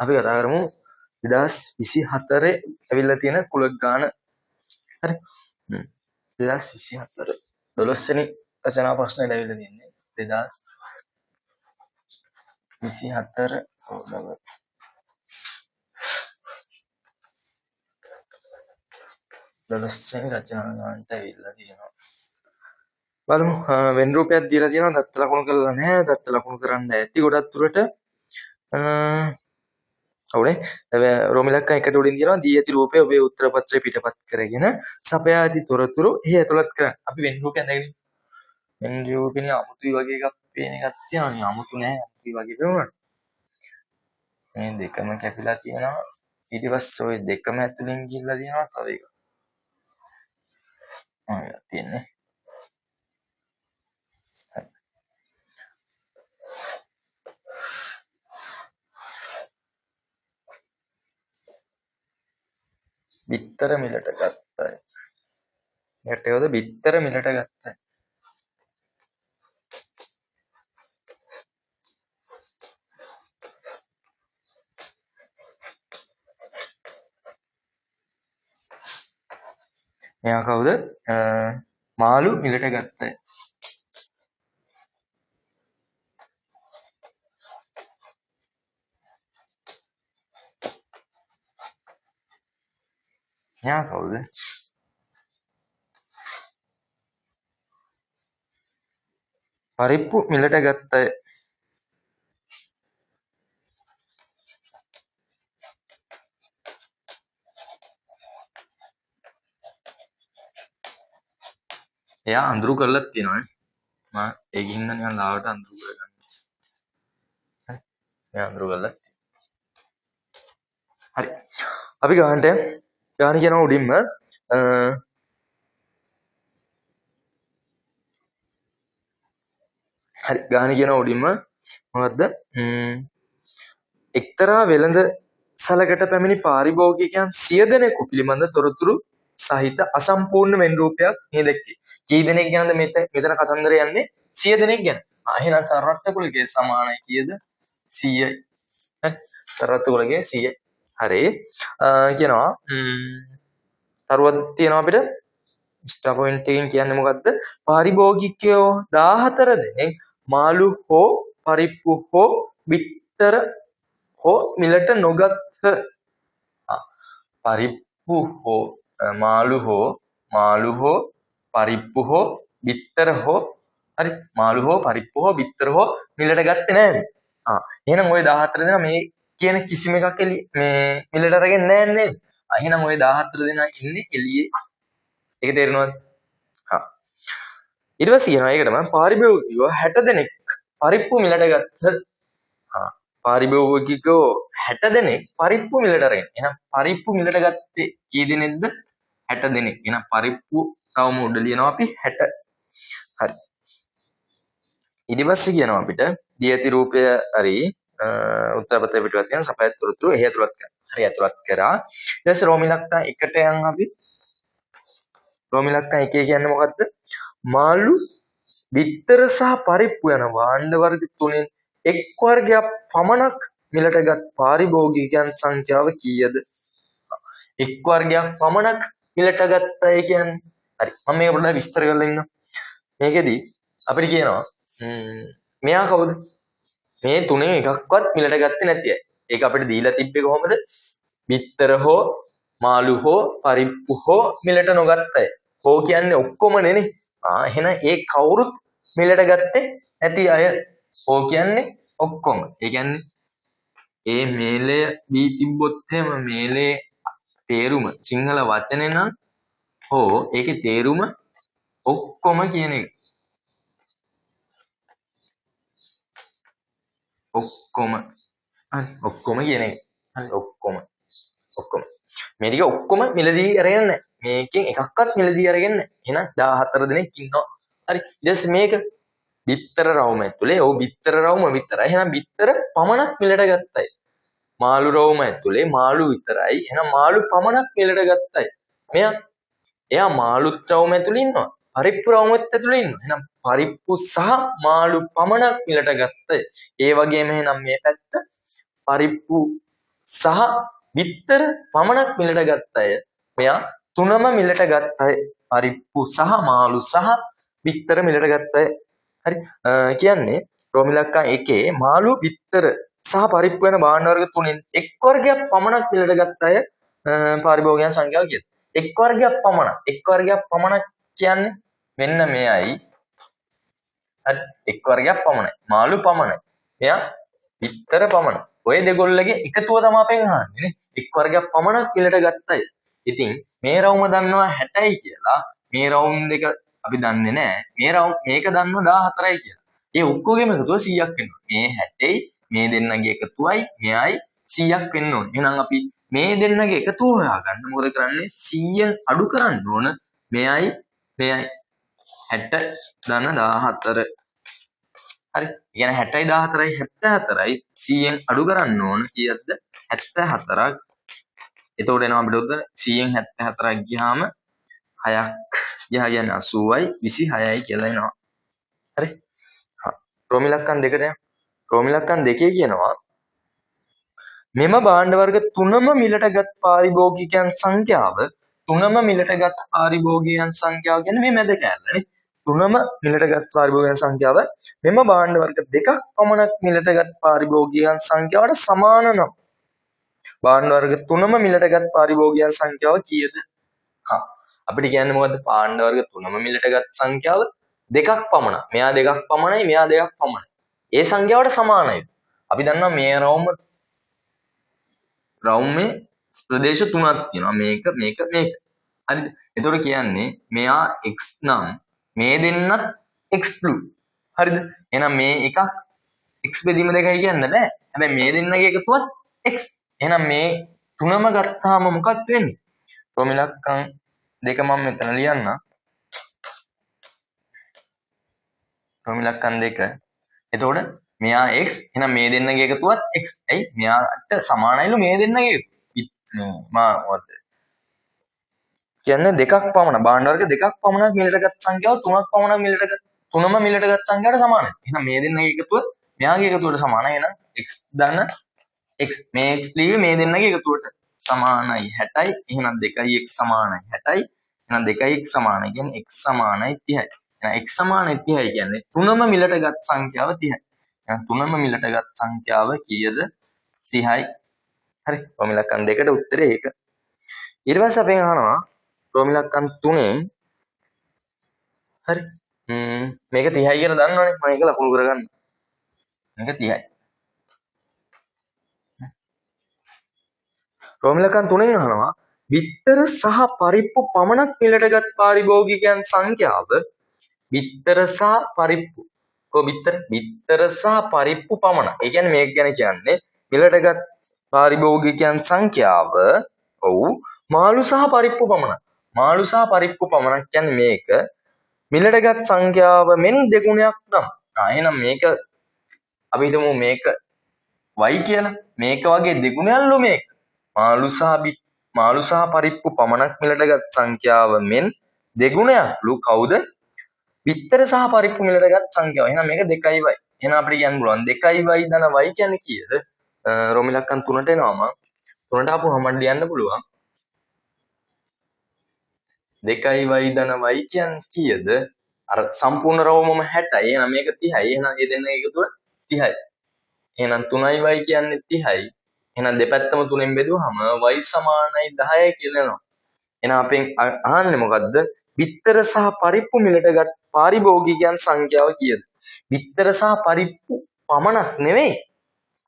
අපි කතා කරමු 2024 ඇවිල්ලා තියෙන කුලක් ගාන. හරි. 2024 12 වෙනි රචනා ප්‍රශ්නයට ඇවිල්ලා තියෙන්නේ 2024 12 වෙනි රචනා ගානට ඇවිල්ලා තියෙනවා. බලමු වෙන රූපයක් දීලා තියෙනවා දත්ත ලකුණු කරලා නැහැ. දත්ත ලකුණු කරන්න ඇති ගොඩක් දුරට. අවුනේ රෝමිලක්කා එකට උඩින් තියෙනවා දී ඇති රූපය ඔබේ උත්තර පත්‍රය පිටපත් කරගෙන සපයා ඇති තොරතුරු එහි ඇතුළත් කරන්න. අපි වෙන රූපයක් දැකගෙන වෙන රූපෙනේ අමුතුයි වගේ එකක් පේන එකක් තියෙනවා. අමුතු නෑ අමුතුයි වගේ පේනවා. මේ දෙකම කැපිලා තියෙනවා. ඊට පස්සේ ওই දෙකම ඇතුලෙන් ගිහිල්ලා තියෙනවා තව එක. තියෙන්නේ. බිත්තර මිලට ගත්තයි. ගැටේවද බිත්තර මිලට ගත්තයි. මෙයා කවුද? මාළු මිලට ගත්තයි. මෙයා කවුද? පරිප්පු මිලට ගත්තයි. එයා අඳුරු කරලා තියෙනවා නේ. මම ඒකින්ද නිකන් ලාවට අඳුරු කරගන්න. හරි. එයා අඳුරු කරලා. හරි. අපි ගානට ගාන කියනවා උඩින්ම හරි ගාන කියනවා උඩින්ම මොකද්ද? එක්තරා වෙළඳ සලකට පැමිණි පාරිභෝගිකයන් 100 දෙනෙකු පිළිබඳ තොරතුරු සහිත අසම්පූර්ණ වෙන් රූපයක් මේ දැක්කේ. කී දෙනෙක් ගැනද මෙතන කතන්දර යන්නේ? 100 දෙනෙක් ගැන. එහෙනම් සරත්ත කුලකයේ සමානයි කීයද? 100යි. හරි. සරත්ත කුලකයේ 100යි. හරි. කියනවා තරුවක් තියෙනවා අපිට. එක්ස්ට්‍රා පොයින්ට් එකකින් කියන්නේ මොකද්ද? පාරිභෝගිකයෝ 14 දෙනෙක් මාළු හෝ පරිප්පු හෝ බිත්තර හෝ මිලට නොගත්හ. පරිප්පු හෝ මාළු හෝ පරිප්පු හෝ බිත්තර හෝ හරි මාළු හෝ පරිප්පු හෝ බිත්තර හෝ මිලට ගත්තේ නැහැ. එහෙනම් ওই 14 දෙනා මේ කියන කිසිම එකක් මේ මිලට අරගෙන නැහැ නේද? එහෙනම් ওই 14 දෙනා ඉන්නේ එළියේ. ඒක තේරෙනවද? ඊට පස්සේ කියනවා ඒකටම පාරිභෝගිකයෝ 60 දෙනෙක් පරිප්පු මිලට ගත්ත. පාරිභෝගිකයෝ 60 දෙනෙක් පරිප්පු මිලට අරගෙන. එහෙනම් පරිප්පු මිලට ගත්තේ කී දෙනෙක්ද? 60 දෙනෙක්. එහෙනම් පරිප්පු තවම උඩ ලියනවා අපි 60. හරි. ඊට පස්සේ කියනවා අපිට දී ඇති රූපය හරි උත්තරපත්‍රය පිටුවත් යන සපයත් තොරතුරු එහි ඇතුළත් කරනවා. හරි ඇතුළත් කරා. ඊට පස්සේ රෝමිලක්කා එකට යන් අපි රෝමිලක්කා එකේ කියන්නේ මොකද්ද? මාළු බිත්තර සහ පරිප්පු යන භාණ්ඩ වර්ග තුනෙන් එක් වර්ගයක් පමණක් මිලටගත් පාරිභෝගිකයන් සංඛ්‍යාව කීයද? එක් වර්ගයක් පමණක් මිලටගත්තයි කියන්නේ. හරි. මම මේක පොඩ්ඩක් විස්තර කරලා ඉන්නවා. මේකෙදි අපිට කියනවා මෙයා කවුද? මේ තුනෙන් එකක්වත් මිලට ගත්තේ නැති අය. ඒක අපිට දීලා තිබ්බේ කොහොමද? බිත්තර හෝ මාළු හෝ පරිප්පු හෝ මිලට නොගත්ත අය. හෝ කියන්නේ ඔක්කොම නෙනේ. එහෙනම් ඒ කවුරුත් මිලට ගත්තේ නැති අය. හෝ කියන්නේ ඔක්කොම. ඒ කියන්නේ ඒ මේලය දී තිබ්බොත් එහෙම මේලේ තේරුම සිංහල වචනේ නම් හෝ ඒකේ තේරුම ඔක්කොම කියන එක. ඔක්කොම. හරි ඔක්කොම කියන එක. හරි ඔක්කොම. මේ ටික ඔක්කොම මිලදී අරගෙන නැහැ. මේකෙන් එකක්වත් මිලදී අරගෙන නැහැ. එහෙනම් 14 දෙනෙක් ඉන්නවා. හරි. ඊට මේක බිත්තර රවුම ඇතුලේ ඔව් බිත්තර රවුම විතරයි. එහෙනම් බිත්තර පමණක් මිලට ගත්තයි. මාළු රවුම ඇතුලේ මාළු විතරයි. එහෙනම් මාළු පමණක් මිලට ගත්තයි. එයා මාළු රවුම ඇතුලේ ඉන්නවා. පරිප්පු රවුමත් ඇතුලේ ඉන්නවා. එහෙනම් පරිප්පු සහ මාළු පමණක් මිලට ගත්තයි. ඒ වගේම එහෙනම් මේ පැත්ත පරිප්පු සහ බිත්තර පමණක් මිලට ගත්ත අය. මෙයා තුනම මිලට ගත්ත අය. පරිප්පු සහ මාළු සහ බිත්තර මිලට ගත්ත අය. හරි. කියන්නේ රෝමි ඉලක්කම් 1 මාළු බිත්තර සහ පරිප්පු යන භාණ්ඩ වර්ග තුනෙන් එක් වර්ගයක් පමණක් මිලට ගත්ත අය පාරිභෝගිකයන් සංඛ්‍යාව කියනවා. එක් වර්ගයක් පමණක්. එක් වර්ගයක් පමණක් කියන්නේ මෙන්න මෙයයි. හරි. එක් වර්ගයක් පමණයි. මාළු පමණයි. මෙයා බිත්තර පමණයි. ඔය දෙගොල්ලගේ එකතුව තමයි අපෙන් අහන්නේ නේ. එක් වර්ගයක් පමණක් මිලට ගත්තයි. ඉතින් මේ රවුම දන්නවා 60යි කියලා. මේ රවුම් දෙක අපි දන්නේ නැහැ. මේක දන්නවා 14යි කියලා. ඒ ඔක්කොගෙම එකතුව 100ක් වෙනවා. මේ 60යි මේ දෙන්නගේ එකතුවයි මෙයයි 100ක් වෙන්න ඕනේ. එහෙනම් අපි මේ දෙන්නගේ එකතුව හොයාගන්න මොකද කරන්නේ 100න් අඩු කරන්න ඕන මෙයයි 60 ධන 14. හරි. කියන්නේ 60යි 14යි 74යි 100න් අඩු කරන්න ඕන කීයක්ද 74ක්. එතකොට එනවා අපිට උත්තර 100න් 74ක් ගියාම 6ක් ගියා කියන්නේ 80යි 26යි කියලා එනවා. හරි. රෝමි ඉලක්කම් දෙකට යනවා. රෝමි ඉලක්කම් දෙකේ කියනවා මෙම භාණ්ඩ වර්ග තුනම මිලටගත් පාරිභෝගිකයන් සංඛ්‍යාව තුනම මිලටගත් පාරිභෝගිකයන් සංඛ්‍යාව කියන්නේ මේ මැද කැලේ. තුනම මිලටගත් පාරිභෝගිකයන් සංඛ්‍යාව මෙම භාණ්ඩ වර්ග දෙකක් පමණක් මිලටගත් පාරිභෝගිකයන් සංඛ්‍යාවට සමාන නම් භාණ්ඩ වර්ග තුනම මිලටගත් පාරිභෝගිකයන් සංඛ්‍යාව කීයද? අපිට කියන්නේ මොකද්ද? භාණ්ඩ වර්ග තුනම මිලටගත් සංඛ්‍යාව දෙකක් පමණයි. මෙයා දෙකක් පමණයි, මෙයා දෙකක් පමණයි. ඒ සංඛ්‍යාවට සමානයි. අපි දන්නවා මේ රවුමේ ප්‍රදේශ තුනක් තියෙනවා. මේක. හරිද? එතකොට කියන්නේ මෙයා x නම් මේ දෙන්නත් x blue. හරිද? එහෙනම් මේ එකක් x බෙදීම දෙකයි කියන්න බෑ. හැබැයි මේ දෙන්නගේ එකතුවත් x. එහෙනම් මේ තුනම ගත්තාම මොකක්ද වෙන්නේ? රෝමි ඉලක්කම් දෙක මම මෙතන ලියන්න. රෝමි ඉලක්කම් දෙක. එතකොට මෙයා x එහෙනම් මේ දෙන්නගේ එකතුවත් x. ඇයි? මෙයාට සමානයිලු මේ දෙන්නගේ එකතු. මොකද්ද? කියන්නේ දෙකක් පමණ භාණ්ඩ වර්ග දෙකක් පමණක් මිලටගත් සංඛ්‍යාව තුනක් පමණක් මිලටගත් තුනම මිලටගත් සංඛ්‍යාවට සමානයි. එහෙනම් මේ දෙන්නගේ එකතුව මෙයාගේ එකතුවට සමානයි. එහෙනම් x ධන x මේ x ලියුවේ මේ දෙන්නගේ එකතුවට සමානයි 60යි. එහෙනම් 2x සමානයි 60යි. එහෙනම් 2x සමානයි කියන්නේ x සමානයි 30යි. එහෙනම් x සමානයි 30යි කියන්නේ තුනම මිලටගත් සංඛ්‍යාව 30යි. එහෙනම් තුනම මිලටගත් සංඛ්‍යාව කීයද? 30යි. හරි. රෝමි ඉලක්කම් දෙකට උත්තරේ ඒක. ඊට පස්සේ අපෙන් අහනවා රෝමි ඉලක්කම් 3 හරි. මේක 30යි කියලා දන්නවනේ. මම ඒක ලකුණු කරගන්න. මේක 30යි. රෝමි ඉලක්කම් 3න් අහනවා බිත්තර සහ පරිප්පු පමණක් මිලටගත් පාරිභෝගිකයන් සංඛ්‍යාව බිත්තර සහ පරිප්පු බිත්තර සහ පරිප්පු පමණ. ඒ කියන්නේ මේක ගැන කියන්නේ මිලටගත් පාරිභෝගිකයන් සංඛ්‍යාව මාළු සහ පරිප්පු පමණක්. මාළු සහ පරිප්පු පමණක් කියන්නේ මේක මිලටගත් සංඛ්‍යාව මෙන් දෙගුණයක් නම්. එහෙනම් මේක අපි හිතමු මේක y කියලා. මේක වගේ දෙගුණයක්ලු මේක. මාළු සහ පරිප්පු පමණක් මිලටගත් සංඛ්‍යාව මෙන් දෙගුණයක්ලු කවුද? බිත්තර සහ පරිප්පු මිලටගත් සංඛ්‍යාව. එහෙනම් මේක 2y. එහෙනම් අපිට කියන්න පුළුවන් 2y ධන y කියන්නේ කීයද? රෝමි ඉලක්කම් 3ට එනවා මම. 3ට ආපුවම මම ලියන්න පුළුවන් 2y ධන y කියන්නේ කීයද? අර සම්පූර්ණ රවුමම 60යි. එහෙනම් මේක 30යි. එහෙනම් මේ දෙන්නගේ එකතුව 30යි. එහෙනම් 3y කියන්නේ 30යි. එහෙනම් දෙපැත්තම 3ෙන් බෙදුවහම y සමානයි 10යි කියලා එනවා. එහෙනම් අපෙන් අහන්නේ මොකද්ද? බිත්තර සහ පරිප්පු මිලටගත් පාරිභෝගිකයන් සංඛ්‍යාව කීයද? බිත්තර සහ පරිප්පු පමණක් නෙවෙයි.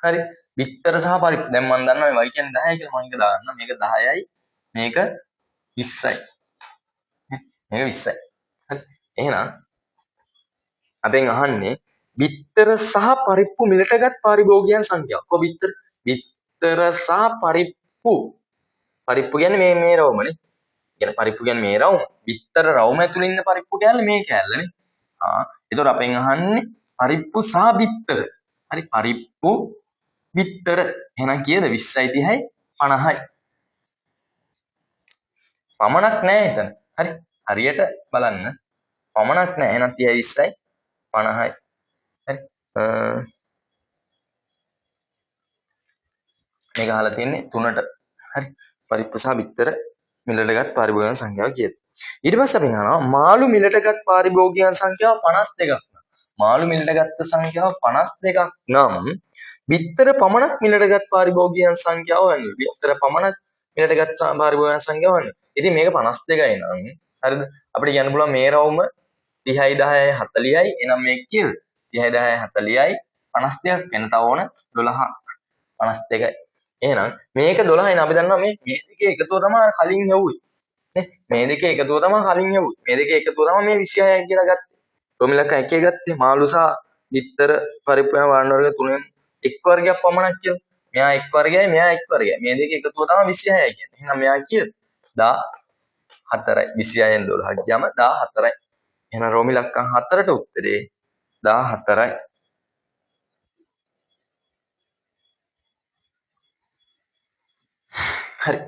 හරි. බිත්තර සහ පරිප්පු. දැන් මම දන්නවා මේ y කියන්නේ 10යි කියලා. මම ඒක දාන්න. මේක 10යි. මේක 20යි. මේක 20යි. හරි. එහෙනම් අපෙන් අහන්නේ බිත්තර සහ පරිප්පු මිලටගත් පාරිභෝගිකයන් සංඛ්‍යාව. කොහොම බිත්තර සහ පරිප්පු. පරිප්පු කියන්නේ මේ රවුමනේ. කියන්නේ පරිප්පු කියන්නේ මේ රවුම. බිත්තර රවුම ඇතුළේ ඉන්න පරිප්පු කැල්ල මේ කැල්ලනේ. ඒතකොට අපෙන් අහන්නේ පරිප්පු සහ බිත්තර. හරි පරිප්පු බිත්තර. එහෙනම් කීයද? 20යි 30යි 50යි. පමණක් නෑ එතන. හරි. හරියට බලන්න. පමණක් නෑ. එහෙනම් 30යි 20යි 50යි. හරි. මේක අහලා තියෙන්නේ 3ට. හරි. පරිප්පු සහ බිත්තර මිලටගත් පාරිභෝගිකයන් සංඛ්‍යාව කියද. ඊට පස්සේ අපි අහනවා මාළු මිලටගත් පාරිභෝගිකයන් සංඛ්‍යාව 52ක්. මාළු මිලටගත් සංඛ්‍යාව 52ක් නම් බිත්තර පමණක් මිලටගත් පාරිභෝගිකයන් සංඛ්‍යාව වෙනවා. බිත්තර පමණක් මිලටගත් පාරිභෝගිකයන් සංඛ්‍යාව වෙනවා. ඉතින් මේක 52යි නම් හරිද? අපිට කියන්න පුළුවන් මේ රවුම 30යි 10යි 40යි. එහෙනම් මේක කීයද? 30යි 10යි 40යි 52ක් වෙන තව ඕන 12ක් 52යි. එහෙනම් මේක 12යි නම් අපි දන්නවා මේ දෙකේ එකතුව තමයි කලින් යවුවේ. නේ? මේ දෙකේ එකතුව තමයි කලින් යවුවේ. මේ දෙකේ එකතුව තමයි මේ 26යි කියලා ගත්තේ. රෝමිලක එකේ ගත්තේ මාළු සහ බිත්තර පරිප්පු යන වර්ණ වර්ග තුනෙන් එක් වර්ගයක් පමණක් කියලා. මෙයා එක් වර්ගයයි මෙයා එක් වර්ගයයි. මේ දෙකේ එකතුව තමයි 26යි කියන්නේ. එහෙනම් මෙයා කීයද? 14යි. 26න් 12ක් ගියාම 14යි. එහෙනම් රෝමිලක්කම් 4ට උත්තරේ 14යි. හරි.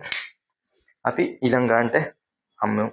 අපි ඊළඟ ගානට හම්බෙමු.